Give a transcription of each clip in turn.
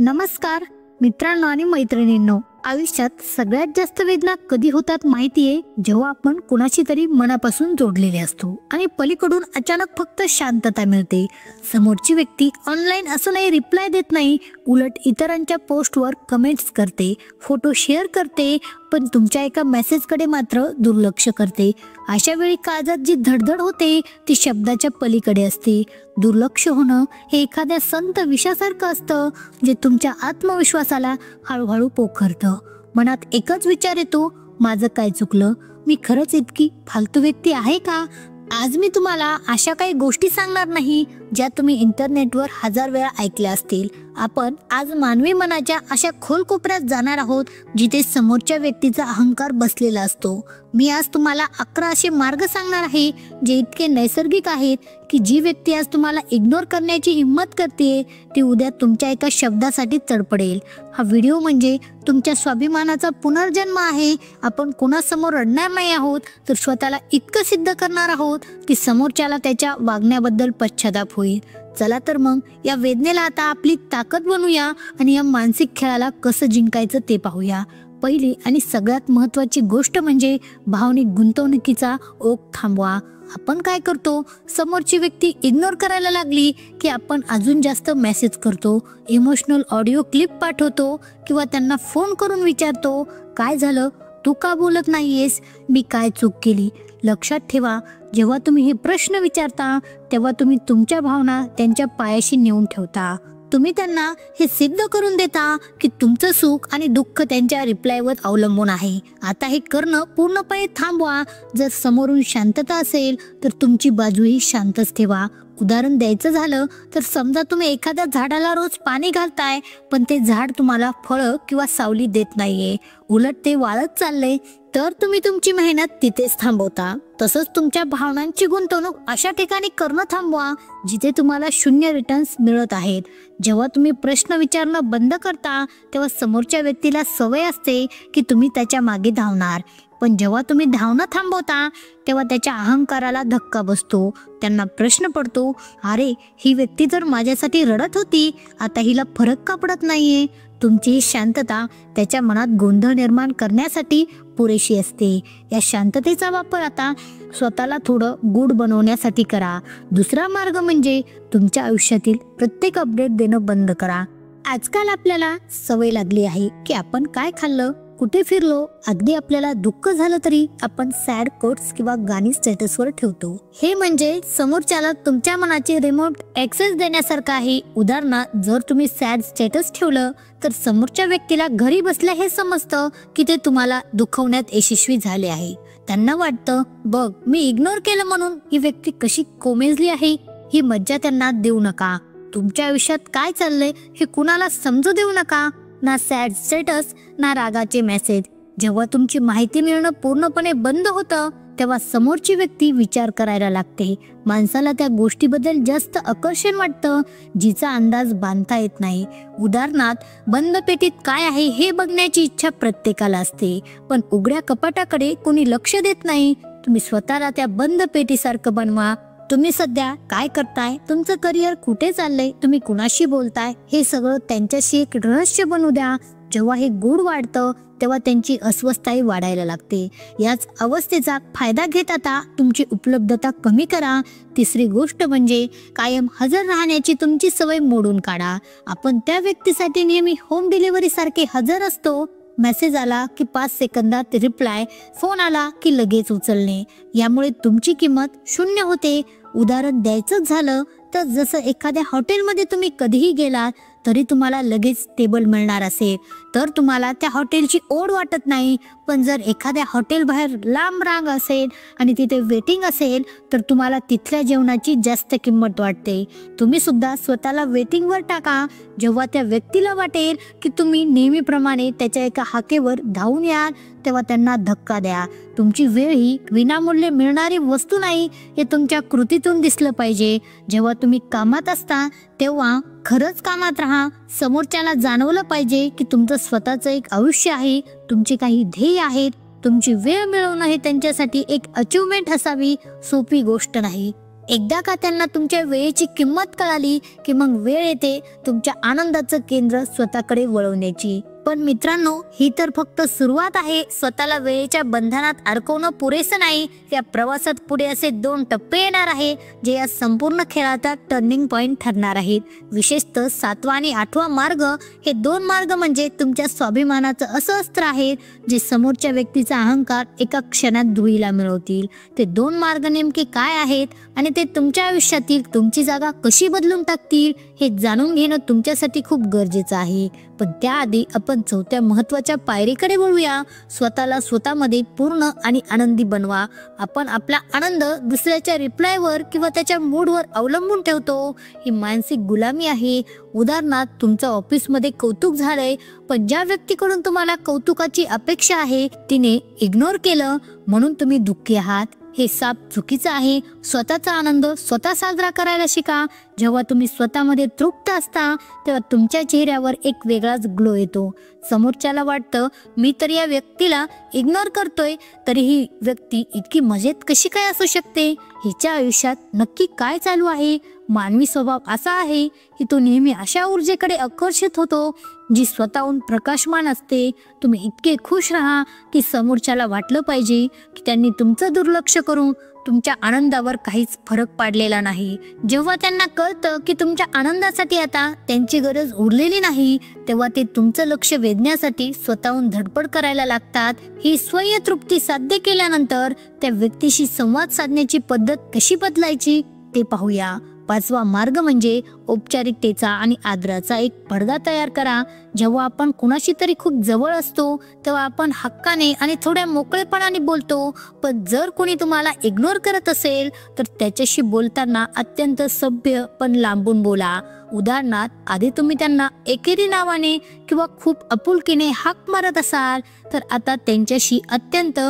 नमस्कार मित्रांनो आणि मैत्रिणींनो, आयुष्यात सगळ्यात जास्त वेदना कधी होतात माहितीये? जेव्हा आपण कुणाशी तरी मनापासून जोडलेले असतो आणि पलीकडून अचानक फक्त शांतता मिळते. समोरची व्यक्ती ऑनलाईन असूनही रिप्लाय देत नाही, उलट इतरांच्या पोस्टवर कमेंट्स करते, फोटो शेअर करते, पण तुमच्या एका मेसेजकडे मात्र दुर्लक्ष करते. अशा वेळी काळजात जी धडधड होते ती शब्दाच्या पलीकडे असते. दुर्लक्ष होणं हे एखाद्या संत विषासारखं असतं, जे तुमच्या आत्मविश्वासाला हळूहळू पोखरतं. मनात एकच विचार येतो, माझं काय चुकलं? मी खरंच इतकी फालतू व्यक्ती आहे का? आज मी तुम्हाला अशा काही गोष्टी सांगणार नाही ज्या तुम्ही इंटरनेटवर 1000 वेळा ऐकल्या असतील. आपण आज मानवी मनाच्या अशा खोल कोपऱ्यात जाणार आहोत जिथे समोरच्या व्यक्तीचा अहंकार बसलेला असतो. मी आज तुम्हाला 11 असे मार्ग सांगणार आहे जे इतके नैसर्गिक आहेत की जी व्यक्ती आज तुम्हाला इग्नोर करण्याची हिंमत करते ती उद्या तुमच्या एका शब्दासाठी तडपडेल. हा व्हिडिओ म्हणजे तुमच्या स्वाभिमानाचा पुनर्जन्म आहे. आपण कोणासमोर रडणार नाही आहोत, तर स्वतःला इतकं सिद्ध करणार आहोत की समोरच्याला त्याच्या वागण्याबद्दल पश्चाताप होईल. चला तर मग या वेदनेला आता आपली ताकद बनवूया आणि या मानसिक खेळाला कसं जिंकायचं ते पाहूया. पहिली आणि सगळ्यात महत्त्वाची गोष्ट म्हणजे भावनिक गुंतवणुकीचा ओघ थांबवा. आपण काय करतो? समोरची व्यक्ती इग्नोर करायला लागली की आपण अजून जास्त मेसेज करतो, इमोशनल ऑडिओ क्लिप पाठवतो किंवा त्यांना फोन करून विचारतो, काय झालं? तू का बोलत नाहीयेस? मी काय चूक केली? लक्षात ठेवा, जेव्हा तुम्ही हे प्रश्न विचारता तेव्हा तुम्ही तुमच्या भावना त्यांच्या पायाशी नेऊन ठेवता. तुम्ही त्यांना हे सिद्ध करून देता की तुमचं सुख आणि दुःख त्यांच्या रिप्लायवर अवलंबून आहे. आता हे करणं पूर्णपणे थांबवा. जर समोरून शांतता असेल तर तुमची बाजूही शांतच ठेवा. उदाहरण द्यायचं झालं तर समजा तुम्ही एखाद्या झाडाला रोज पाणी घालताय, पण ते झाड तुम्हाला फळं किंवा सावली देत नाहीये, उलट ते वाळत चाललंय, तर तुम्ही तुमची मेहनत तिथेच थांबवता. तसंच तुमच्या भावनांची गुंतवणूक अशा ठिकाणी करणं थांबवा जिथे तुम्हाला शून्य रिटर्न्स मिळत आहेत. जेव्हा तुम्ही प्रश्न विचारणं बंद करता तेव्हा समोरच्या व्यक्तीला सवय असते की तुम्ही त्याच्या मागे धावणार, पण जेव्हा तुम्ही धावणं थांबवता तेव्हा त्याच्या अहंकाराला धक्का बसतो. त्यांना प्रश्न पडतो, अरे ही व्यक्ती तर माझ्यासाठी रडत होती, आता हिला फरक का पडत नाहीये? तुमची ही शांतता त्याच्या मनात गोंधळ निर्माण करण्यासाठी पुरेशी असते. या शांततेचा वापर आता स्वतःला थोडं गूढ बनवण्यासाठी करा. दुसरा मार्ग म्हणजे तुमच्या आयुष्यातील प्रत्येक अपडेट देणं बंद करा. आजकाल आपल्याला सवय लागली आहे की आपण काय खाल्लं, कुठे फिरलो, अगदी आपल्याला दुःख झालं तरी आपण सॅड कोट्स किंवा गाणी स्टेटसवर ठेवतो. हे म्हणजे समोरच्याला तुमच्या मनाची रिमोट ऍक्सेस देण्यासारखं आहे. उदाहरणार्थ, जर तुम्ही सॅड स्टेटस ठेवलं तर समोरच्या व्यक्तीला घरी बसल्या हे समजतं की ते तुम्हाला दुखवण्यात यशस्वी झाले आहे. त्यांना वाटतं, बघ मी इग्नोर केलं म्हणून ही व्यक्ती कशी कोमेजली आहे. ही मज्जा त्यांना देऊ नका. तुमच्या आयुष्यात काय चाललंय हे कुणाला समजू देऊ नका. ना सॅड स्टेटस ना रागाचे मेसेज. जेव्हा तुमची माहिती मिळणं पूर्णपणे बंद होतं तेव्हा समोरची व्यक्ती विचार करायला लागते. माणसाला त्या गोष्टीबद्दल जास्त आकर्षण वाटतं जिचा अंदाज बांधता येत नाही. उदाहरणार्थ, बंद पेटीत काय आहे हे बघण्याची इच्छा प्रत्येकाला असते, पण उघड्या कपाटाकडे कोणी लक्ष देत नाही. तुम्ही स्वतःला त्या बंद पेटीसारखं बनवा. तुम्ही सध्या काय करताय, तुमचं करिअर कुठे चाललंय, तुम्ही कुणाशी बोलताय, हे सगळं त्यांच्याशी एक रहस्य बनू द्या. जेव्हा हे गूढ वाढतं तेव्हा त्यांची अस्वस्थताही वाढायला लागते. याच अवस्थेचा फायदा घेत आता तुमची उपलब्धता कमी करा. तिसरी गोष्ट म्हणजे कायम हजर राहण्याची तुमची सवय मोडून काढा. आपण त्या व्यक्तीसाठी नेहमी होम डिलिव्हरी सारखे हजर असतो. मेसेज आला की 5 सेकंदात रिप्लाय, फोन आला की लगेच उचलणे. यामुळे तुमची किंमत शून्य होते. उदाहरण द्यायचं झालं तर जसं एखाद्या हॉटेलमध्ये तुम्ही कधीही गेलात तरी तुम्हाला लगेच टेबल मिळणार असेल तर तुम्हाला त्या हॉटेलची ओढ वाटत नाही, पण जर एखाद्या हॉटेल बाहेर लांब रांग असेल आणि तिथे वेटिंग असेल तर तुम्हाला तिथल्या जेवणाची जास्त किंमत वाटते. तुम्ही सुद्धा स्वतःला वेटिंगवर टाका. जेव्हा त्या व्यक्तीला वाटेल की तुम्ही नेहमीप्रमाणे त्याच्या एका हाकेवर धावून याल तेव्हा त्यांना धक्का द्या. तुमची वेळ ही विनामूल्य मिळणारी वस्तू नाही हे तुमच्या कृतीतून दिसलं पाहिजे. जेव्हा तुम्ही कामात असता तेव्हा खरंच कामात राहा. समोरच्याला जाणवलं पाहिजे की तुमचं स्वतःचं एक आयुष्य आहे, तुमची काही ध्येय आहेत. तुमची वेळ मिळवणं हे त्यांच्यासाठी एक अचिव्हमेंट असावी, सोपी गोष्ट नाही. एकदा का त्यांना तुमच्या वेळेची किंमत कळाली की मग वेळ येते तुमच्या आनंदाचं केंद्र स्वतःकडे वळवण्याची. पण मित्रांनो, ही तर फक्त सुरुवात आहे. स्वतःला वेळेच्या बंधनात अडकवणं पुरेसं नाही. या प्रवासात पुढे असे 2 टप्पे येणार आहे जे या संपूर्ण खेळाचा टर्निंग पॉइंट ठरणार आहेत. विशेषतः 7वा आणि 8वा मार्ग, हे 2 मार्ग म्हणजे तुमच्या स्वाभिमानाचं असं अस्त्र आहे जे समोरच्या व्यक्तीचा अहंकार एका क्षणात धुळीला मिळवतील. ते 2 मार्ग नेमके काय आहेत आणि ते तुमच्या आयुष्यातील तुमची जागा कशी बदलून टाकतील हे जाणून घेणं तुमच्यासाठी खूप गरजेचं आहे. पण त्याआधी आपण 4थ्या महत्त्वाच्या पायरीकडे वळूया. स्वतःला स्वतःमध्ये पूर्ण आणि आनंदी बनवा. आपण आपला आनंद दुसऱ्याच्या रिप्लायवर किंवा त्याच्या मूडवर अवलंबून ठेवतो. ही मानसिक गुलामी आहे. उदाहरणार्थ, तुमचं ऑफिसमध्ये कौतुक झालंय, पण ज्या व्यक्तीकडून तुम्हाला कौतुकाची अपेक्षा आहे तिने इग्नोर केलं म्हणून तुम्ही दुःखी आहात. हे साप चुकीचं आहे. स्वतःचा आनंद स्वतः साजरा करायला शिका. जेव्हा तुम्ही स्वतःमध्ये तृप्त असता तेव्हा तुमच्या चेहऱ्यावर एक वेगळाच ग्लो येतो. समोरच्याला वाटतं, मी तर या व्यक्तीला इग्नोर करतोय तरी ही व्यक्ती इतकी मजेत कशी काय असू शकते. हिच्या आयुष्यात नक्की काय चालू आहे. मानवी स्वभाव असा आहे की तो नेहमी अशा ऊर्जेकडे आकर्षित होतो जी स्वतःहून प्रकाशमान असते. तुम्ही इतके खुश राहा की समोरच्याला वाटलं पाहिजे की त्यांनी तुमचं दुर्लक्ष करून तुमच्या आनंदावर काहीच फरक पाडलेला नाही. जेव्हा त्यांना कळतं की तुमच्या आनंदासाठी आता त्यांची गरज उरलेली नाही तेव्हा ते तुमचं लक्ष वेधण्यासाठी स्वतःहून धडपड करायला लागतात. ही स्वयं तृप्ती साध्य केल्यानंतर त्या व्यक्तीशी संवाद साधण्याची पद्धत कशी बदलायची ते पाहूया. 5वा मार्ग म्हणजे औपचारिकतेचा आणि आदराचा एक पडदा तयार करा. जेव्हा आपण कुणाशी तरी खूप जवळ असतो तेव्हा आपण हक्काने आणि थोड्या मोकळेपणाने बोलतो. पण जर कोणी तुम्हाला इग्नोर करत असेल तर त्याच्याशी बोलताना अत्यंत सभ्य पण लांबून बोला. उदाहरणार्थ, आधी तुम्ही त्यांना एकेरी नावाने किंवा खूप आपुलकीने हाक मारत असाल तर आता त्यांच्याशी अत्यंत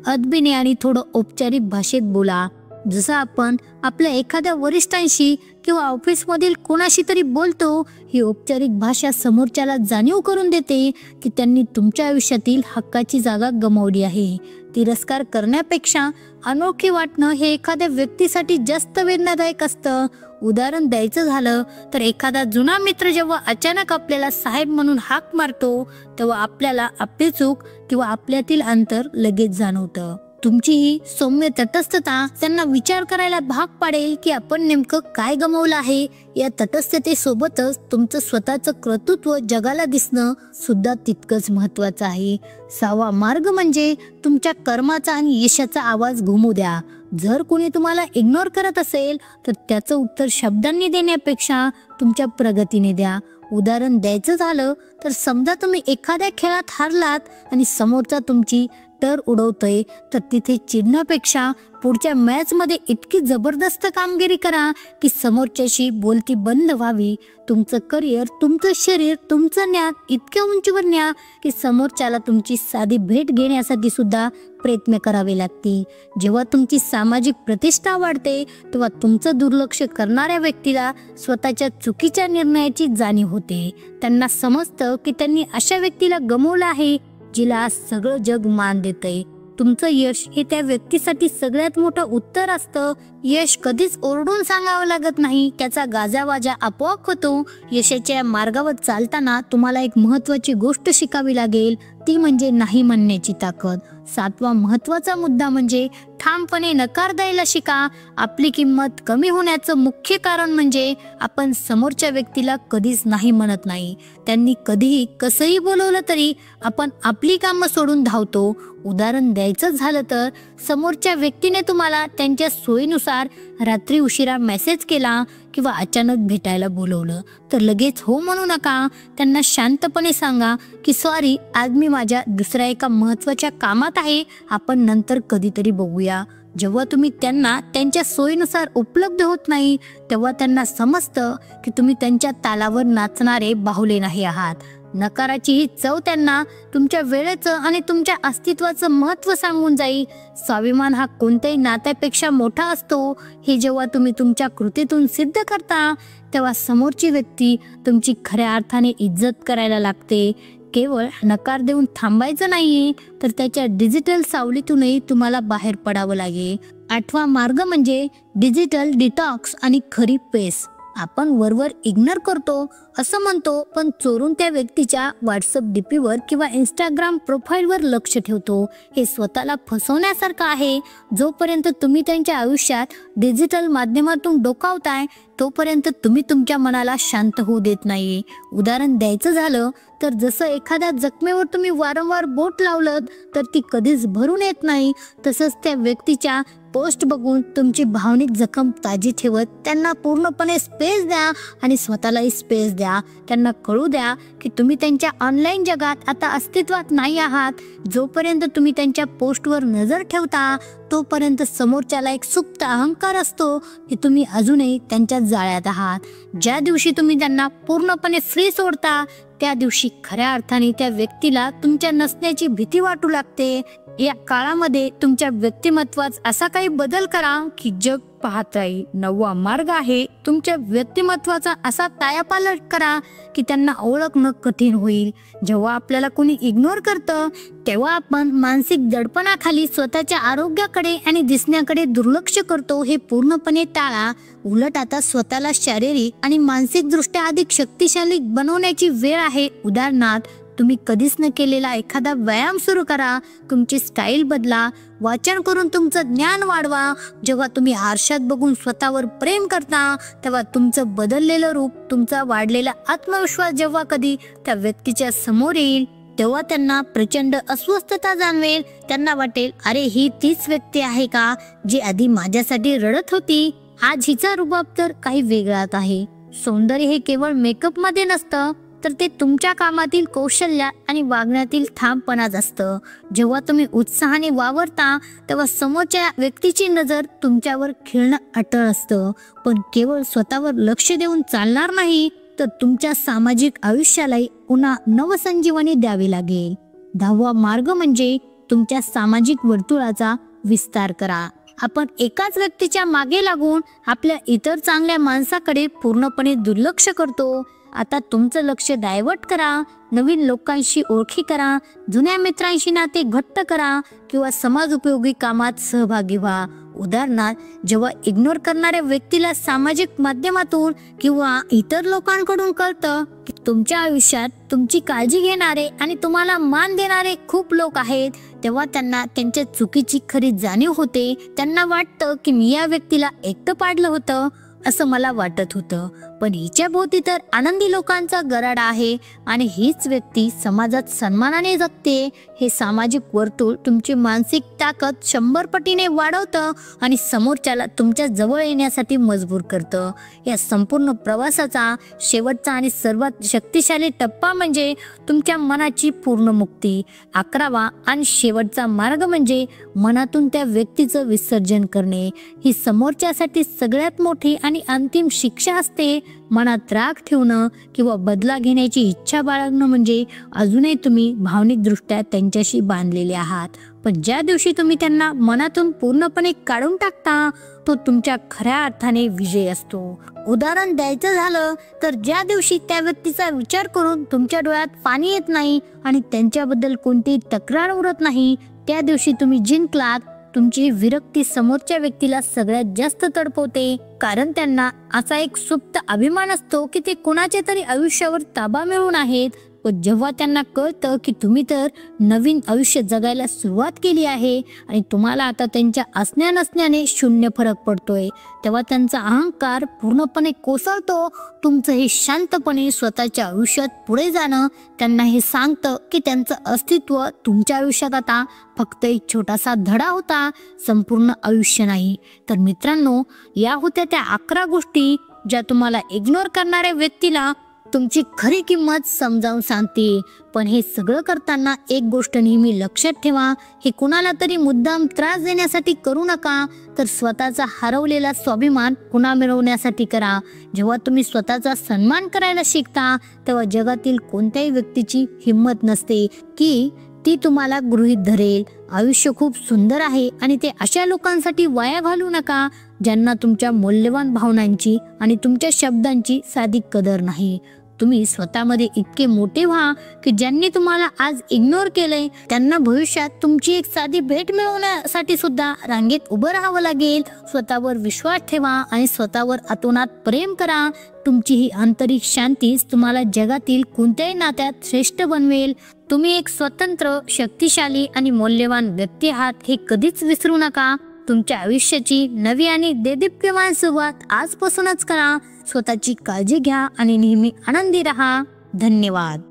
अदबीने आणि थोडं औपचारिक भाषेत बोला. जसं आपण आपल्या एखाद्या वरिष्ठांशी किंवा ऑफिसमधील कोणाशी तरी बोलतो. ही औपचारिक भाषा समोरच्याला जाणीव करून देते की त्यांनी तुमच्या आयुष्यातील हक्काची जागा गमावली आहे. तिरस्कार करण्यापेक्षा अनोळखी वाटणं हे एखाद्या व्यक्तीसाठी जास्त वेदनादायक असतं. उदाहरण द्यायचं झालं तर एखादा जुना मित्र जेव्हा अचानक आपल्याला साहेब म्हणून हाक मारतो तेव्हा आपल्याला आपली चूक किंवा आपल्यातील अंतर लगेच जाणवतं. तुमची ही सौम्य तटस्थता त्यांना विचार करायला भाग पाडेल की आपण नेमकं काय गमावलं आहे. या तटस्थतेसोबतच तुमचं स्वतःचं कर्तृत्व जगाला दिसणं सुद्धा तितकंच महत्त्वाचं आहे. 6वा मार्ग म्हणजे तुमच्या कर्माचा आणि यशाचा आवाज घुमू द्या. जर कोणी तुम्हाला इग्नोर करत असेल तर त्याचं उत्तर शब्दांनी देण्यापेक्षा तुमच्या प्रगतीने द्या. उदाहरण द्यायचं झालं तर समजा तुम्ही एखाद्या खेळात हारलात आणि समोरचा तुमची टर उडवतोय तर तिथे चिडण्यापेक्षा पुढच्या मॅचमध्ये इतकी जबरदस्त कामगिरी करा की समोरच्याशी बोलती बंद व्हावी. तुमचं करिअर, तुमचं शरीर, तुमचं ज्ञान इतक्या उंचीवर न्या की समोरच्याला तुमची साधी भेट घेण्यासाठी सुद्धा प्रयत्न करावे लागतील. जेव्हा तुमची सामाजिक प्रतिष्ठा वाढते तेव्हा तुमचं दुर्लक्ष करणाऱ्या व्यक्तीला स्वतःच्या चुकीच्या निर्णयाची जाणीव होते. त्यांना समजतं की त्यांनी अशा व्यक्तीला गमावलं आहे जिला आज सगळं जग मान देतंय. तुमचं यश हे त्या व्यक्तीसाठी सगळ्यात मोठं उत्तर असतं. यश कधीच ओरडून सांगावं लागत नाही, त्याचा गाजावाजा आपोआप होतो. यशाच्या मार्गावर चालताना तुम्हाला एक महत्त्वाची गोष्ट शिकावी लागेल, ती म्हणजे नाही म्हणण्याची ताकद. 7वा महत्त्वाचा मुद्दा म्हणजे ठामपणे नकार द्यायला शिका. आपली किंमत कमी होण्याचं मुख्य कारण म्हणजे आपण समोरच्या व्यक्तीला कधीच नाही म्हणत नाही. त्यांनी कधीही कसंही बोलवलं तरी आपण आपली कामं सोडून धावतो. उदाहरण द्यायचं झालं तर समोरच्या व्यक्तीने तुम्हाला त्यांच्या सोयीनुसार रात्री उशिरा मेसेज केला किंवा अचानक भेटायला बोलवलं तर लगेच हो म्हणू नका. त्यांना शांतपणे सांगा की सॉरी, आज मी माझ्या दुसऱ्या एका महत्त्वाच्या कामात आहे, आपण नंतर कधीतरी बघूया. जेव्हा तुम्ही त्यांना त्यांच्या सोयीनुसार उपलब्ध होत नाही तेव्हा त्यांना समजतं की तुम्ही त्यांच्या तालावर नाचणारे बाहुले नाही आहात. नकाराची ही चव त्यांना तुमच्या वेळेचं आणि तुमच्या अस्तित्वाचं महत्त्व सांगून जाईल. स्वाभिमान हा कोणत्याही नात्यापेक्षा मोठा असतो. हे जेव्हा तुम्ही तुमच्या कृतीतून सिद्ध करता तेव्हा समोरची व्यक्ती तुमची खऱ्या अर्थाने इज्जत करायला लागते. केवळ नकार देऊन थांबायचं नाहीये तर त्याच्या डिजिटल सावलीतूनही तुम्हाला बाहेर पडावं लागेल. आठवा मार्ग म्हणजे डिजिटल डिटॉक्स आणि खरी पेस. आपण वरवर इग्नोर करतो असं म्हणतो, पण चोरून त्या व्यक्तीच्या व्हॉट्सअप डीपीवर किंवा इंस्टाग्राम प्रोफाईलवर लक्ष ठेवतो. हे स्वतःला फसवण्यासारखं आहे. जोपर्यंत तुम्ही त्यांच्या आयुष्यात डिजिटल माध्यमातून डोकावताय तोपर्यंत तुम्ही तुमच्या मनाला शांत होऊ देत नाही. उदाहरण द्यायचं झालं तर जसं एखाद्या जखमेवर तुम्ही वारंवार बोट लावलं तर ती कधीच भरून येत नाही, तसंच त्या व्यक्तीच्या पोस्ट बघून तुमची भावनिक जखम ताजी ठेवत त्यांना पूर्णपणे स्पेस द्या आणि स्वतःलाही स्पेस द्या. त्यांना कळू द्या की तुम्ही त्यांच्या ऑनलाईन जगात आता अस्तित्वात नाही आहात. जोपर्यंत तुम्ही त्यांच्या पोस्टवर नजर ठेवता तोपर्यंत समोरच्याला एक सुप्त अहंकार असतो की तुम्ही अजूनही त्यांच्या जाळ्यात आहात. ज्या दिवशी तुम्ही त्यांना पूर्णपणे फ्री सोडता त्या दिवशी खऱ्या अर्थाने त्या व्यक्तीला तुमच्या नसण्याची भीती वाटू लागते. या काळामध्ये तुमच्या व्यक्तिमत्वात असा काही बदल करा की जग पाहत राहील. नववा मार्ग आहे तुमच्या व्यक्तिमत्वाचा असा कायापालट करा की त्यांना ओळखणं कठीण होईल. जेव्हा आपल्याला कोणी इग्नोर करतं तेव्हा आपण मानसिक दडपणाखाली स्वतःच्या आरोग्याकडे आणि दिसण्याकडे दुर्लक्ष करतो. हे पूर्णपणे टाळा. उलट आता स्वतःला शारीरिक आणि मानसिक दृष्ट्या अधिक शक्तिशाली बनवण्याची वेळ आहे. उदाहरणार्थ तुम्ही कधीच न केलेला एखादा व्यायाम सुरू करा, तुमची स्टाईल बदला, वाचन करून तुमचं ज्ञान वाढवा. जेव्हा तुम्ही आरशात बघून स्वतःवर प्रेम करता तेव्हा तुमचं बदललेलं रूप, तुमचा वाढलेला आत्मविश्वास जेव्हा कधी त्या व्यक्तीच्या समोर येईल तेव्हा त्यांना प्रचंड अस्वस्थता जाणवेल. त्यांना वाटेल, अरे ही तीच व्यक्ती आहे का जी आधी माझ्यासाठी रडत होती. आज हिचा रुबाब तर काही वेगळाच आहे. सौंदर्य हे केवळ मेकअप मध्ये नसतं तर ते तुमच्या कामातील कौशल्य आणि वागण्यातील ठामपणाच असतं. जेव्हा तुम्ही उत्साहाने वावरता तेव्हा समोरच्या व्यक्तीची नजर तुमच्यावर खिळणं अटळ असतं. पण केवळ स्वतःवर लक्ष देऊन चालणार नाही तर तुमच्या सामाजिक आयुष्यालाही पुन्हा नवसंजीवनी द्यावी लागेल. 10वा मार्ग म्हणजे तुमच्या सामाजिक वर्तुळाचा विस्तार करा. आपण एकाच व्यक्तीच्या मागे लागून आपल्या इतर चांगल्या माणसाकडे पूर्णपणे दुर्लक्ष करतो. आता तुमचं लक्ष डायव्हर्ट करा. नवीन लोकांशी ओळखी करा, जुन्या मित्रांशी नाते घट्ट करा किंवा समाज उपयोगी कामात सहभागी व्हा. उदाहरणार्थ जेव्हा इग्नोर करणाऱ्या व्यक्तीला सामाजिक माध्यमातून किंवा इतर लोकांकडून कळतं की तुमच्या आयुष्यात तुमची काळजी घेणारे आणि तुम्हाला मान देणारे खूप लोक आहेत तेव्हा त्यांना त्यांच्या चुकीची खरी जाणीव होते. त्यांना वाटतं की मी या व्यक्तीला एकटं पाडलं होतं असं मला वाटत होतं, पण हिच्या भोवती तर आनंदी लोकांचा गराडा आहे आणि हीच व्यक्ती समाजात सन्मानाने जगते. हे सामाजिक वर्तुळ तुमची मानसिक ताकद 100 पटीने वाढवतं आणि समोरच्याला तुमच्या जवळ येण्यासाठी मजबूर करतं. या संपूर्ण प्रवासाचा शेवटचा आणि सर्वात शक्तिशाली टप्पा म्हणजे तुमच्या मनाची पूर्ण मुक्ती. 11वा आणि शेवटचा मार्ग म्हणजे मनातून त्या व्यक्तीचं विसर्जन करणे. ही समोरच्यासाठी सगळ्यात मोठी आणि अंतिम शिक्षा असते. मनात राग ठेवणं किंवा बदला घेण्याची इच्छा बाळगणं म्हणजे अजूनही तुम्ही भावनिकदृष्ट्या त्यांच्याशी बांधलेले आहात. पण ज्या दिवशी तुम्ही त्यांना मनातून पूर्णपणे काढून टाकता तो तुमच्या खऱ्या अर्थाने विजय असतो. उदाहरण द्यायचं झालं तर ज्या दिवशी त्या व्यक्तीचा विचार करून तुमच्या डोळ्यात पाणी येत नाही आणि त्यांच्याबद्दल कोणतीही तक्रार उरत नाही त्या दिवशी तुम्ही जिंकलात. तुमची विरक्ती समोरच्या व्यक्तीला सगळ्यात जास्त तडपवते, कारण त्यांना असा एक सुप्त अभिमान असतो की ते कुणाच्या तरी आयुष्यावर ताबा मिळवून आहेत. व जेव्हा त्यांना कळतं की तुम्ही तर नवीन आयुष्य जगायला सुरुवात केली आहे आणि तुम्हाला आता त्यांच्या असण्या नसण्याने शून्य फरक पडतोय तेव्हा त्यांचा अहंकार पूर्णपणे कोसळतो. तुमचं हे शांतपणे स्वतःच्या आयुष्यात पुढे जाणं त्यांना हे सांगतं की त्यांचं अस्तित्व तुमच्या आयुष्यात आता फक्त एक छोटासा धडा होता, संपूर्ण आयुष्य नाही. तर मित्रांनो, या होत्या त्या 11 गोष्टी ज्या तुम्हाला इग्नोर करणाऱ्या व्यक्तीला तुमची खरी किंमत समजावून सांगते. पण हे सगळं करताना एक गोष्ट नेहमी लक्षात ठेवा, हे कुणाला तरी मुद्दाम त्रास देण्यासाठी करू नका, तर स्वतःचा हरवलेला स्वाभिमान पुन्हा मिळवण्यासाठी करा. जेव्हा तुम्ही स्वतःचा सन्मान करायला शिकता तेव्हा जगातील कोणत्याही व्यक्तीची हिंमत नसते की ती तुम्हाला गृहीत धरेल. आयुष्य खूप सुंदर आहे आणि ते अशा लोकांसाठी वाया घालवू नका ज्यांना तुमच्या मौल्यवान भावनांची आणि तुमच्या शब्दांची साधी कदर नाही. तुम्ही स्वतःमध्ये इतके मोठे व्हा की ज्यांनी तुम्हाला आज इग्नोर केलंय त्यांना भविष्यात तुमची एक साधी भेट मिळवण्यासाठी सुद्धा रांगेत उभं राहावं लागेल. स्वतःवर विश्वास ठेवा आणि स्वतःवर आतोनात प्रेम करा. तुमची ही आंतरिक शांतीच तुम्हाला जगातील कोणत्याही नात्यात श्रेष्ठ बनवेल. तुम्ही एक स्वतंत्र, शक्तिशाली आणि मौल्यवान व्यक्ती आहात हे कधीच विसरू नका. तुमच्या आयुष्याची नवी आणि देदीप्यमान सुरुवात आजपासूनच करा. स्वतःची काळजी घ्या आणि नेहमी आनंदी राहा. धन्यवाद.